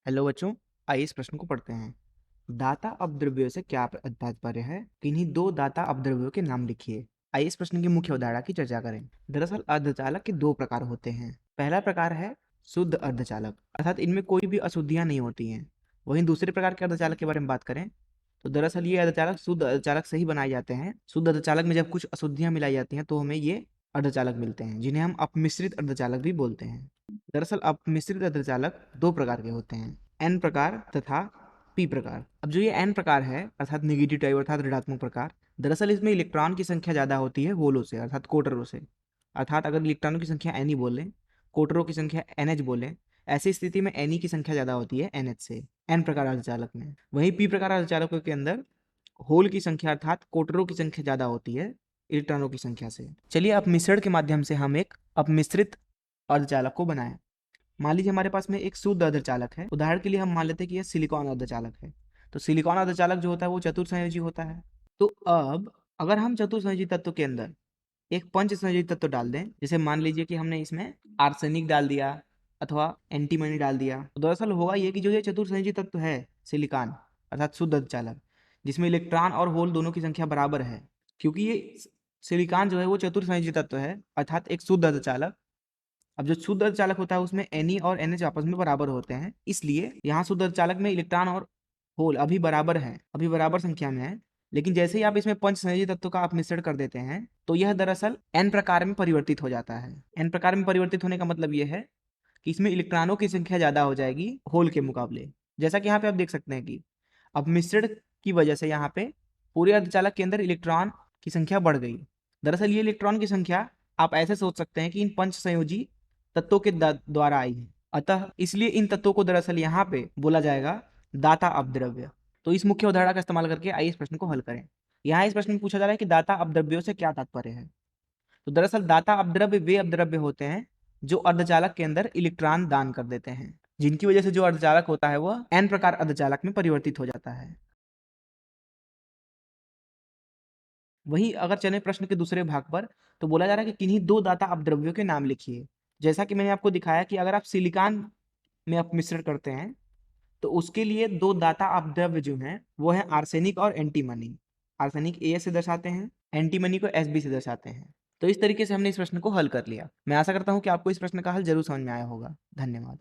Hello बच्चों, आइए इस प्रश्न को पढ़ते हैं। दाता अपद्रव्यों से क्या तात्पर्य है? किन्हीं दो दाता अपद्रव्यों के नाम लिखिए। आइए इस प्रश्न की मुख्य अवधारणा की चर्चा करें। दरअसल अर्धचालक के दो प्रकार होते हैं। पहला प्रकार है शुद्ध अर्धचालक, अर्थात इनमें कोई भी अशुद्धियां नहीं होती हैं। वहीं दूसरे प्रकार के अर्धचालक के बारे में बात करें तो दरअसल ये अर्धचालक शुद्ध अर्धचालक से ही बनाए जाते हैं। शुद्ध अर्धचालक में जब कुछ अशुद्धियां मिलाई जाती हैं तो हमें ये अर्धचालक मिलते हैं, जिन्हें हम अपमिश्रित अर्धचालक भी बोलते हैं। दरअसल अपमिश्रित अर्धचालक दो प्रकार के होते हैं, एन प्रकार तथा पी प्रकार। अब जो ये एन प्रकार है अर्थात निगेटिव टाइप अर्थात ऋणात्मक प्रकार, दरअसल इसमें इलेक्ट्रॉन की संख्या ज्यादा होती है होलों से अर्थात कोटरों से। अर्थात अगर इलेक्ट्रॉनों की संख्या एन ही बोले, कोटरों की संख्या एनएच बोले, ऐसी स्थिति में एन की संख्या ज्यादा होती है एनएच से, एन प्रकार अर्धचालक में। वहीं पी प्रकार अर्धचालकों के अंदर होल की संख्या अर्थात कोटरों की संख्या ज्यादा होती है इलेक्ट्रॉनों की संख्या से। चलिए अपमिश्रण के माध्यम से हम एक अपमिश्रित अर्धचालक को बनाएं। मान लीजिए हमारे पास में एक शुद्ध अर्धचालक है। उदाहरण के लिए हम मान लेते हैं कि यह सिलिकॉन अर्धचालक है। तो सिलिकॉन अर्धचालक जो होता है वो चतुर्संयोजी होता है। तो अब अगर हम चतुर्संयोजी तत्व के अंदर एक पंच संयोजी तत्व डाल दें, जैसे मान लीजिए कि हमने इसमें आर्सेनिक डाल दिया अथवा एंटीमनी डाल दिया, तो दरअसल होगा ये कि जो ये चतुर्संयोजी तत्व है सिलिकॉन अर्थात शुद्ध अर्धचालक, जिसमें इलेक्ट्रॉन और होल दोनों की संख्या बराबर है, क्योंकि ये सिलिकॉन जो है वो चतुर्संयोजी तत्व है अर्थात एक शुद्ध अर्धचालक। अब जो शुद्ध अर्धचालक होता है उसमें Ne और NH आपस में बराबर होते हैं, इसलिए यहाँ शुद्ध अर्धचालक में इलेक्ट्रॉन और होल अभी बराबर हैं, अभी बराबर संख्या में है। लेकिन जैसे ही आप इसमें पंच संयोजी तत्व का आप मिश्रण कर देते हैं तो यह दरअसल n प्रकार में परिवर्तित हो जाता है। n प्रकार में परिवर्तित होने का मतलब यह है कि इसमें इलेक्ट्रॉनों की संख्या ज्यादा हो जाएगी होल के मुकाबले। जैसा कि यहाँ पे आप देख सकते हैं कि अब मिश्रण की वजह से यहाँ पे पूरे अर्धचालक के अंदर इलेक्ट्रॉन की संख्या बढ़ गई। दरअसल ये इलेक्ट्रॉन की संख्या आप ऐसे सोच सकते हैं कि इन पंच संयोजी तत्वों के द्वारा आई है, अतः इसलिए इन तत्वों को दरअसल यहाँ पे बोला जाएगा दाता अपद्रव्य। तो इस मुख्य उदाहरण का इस्तेमाल करके आइए इस प्रश्न को हल करें। यहाँ इस प्रश्न में पूछा जा रहा है कि दाता अपद्रव्यों से क्या तात्पर्य है। तो दरअसल दाता अपद्रव्य वे अपद्रव्य होते हैं जो अर्धचालक के अंदर इलेक्ट्रॉन दान कर देते हैं, जिनकी वजह से जो अर्धचालक होता है वह एन प्रकार अर्धचालक में परिवर्तित हो जाता है। वहीं अगर चले प्रश्न के दूसरे भाग पर, तो बोला जा रहा है कि किन्हीं दो दाता अपद्रव्यों के नाम लिखिए। जैसा कि मैंने आपको दिखाया कि अगर आप सिलिकॉन में अपमिश्रण करते हैं तो उसके लिए दो दाता अपद्रव्य जो हैं वो है आर्सेनिक और एंटीमनी। आर्सेनिक AS से दर्शाते हैं, एंटीमनी को SB से दर्शाते हैं। तो इस तरीके से हमने इस प्रश्न को हल कर लिया। मैं आशा करता हूँ कि आपको इस प्रश्न का हल जरूर समझ में आया होगा। धन्यवाद।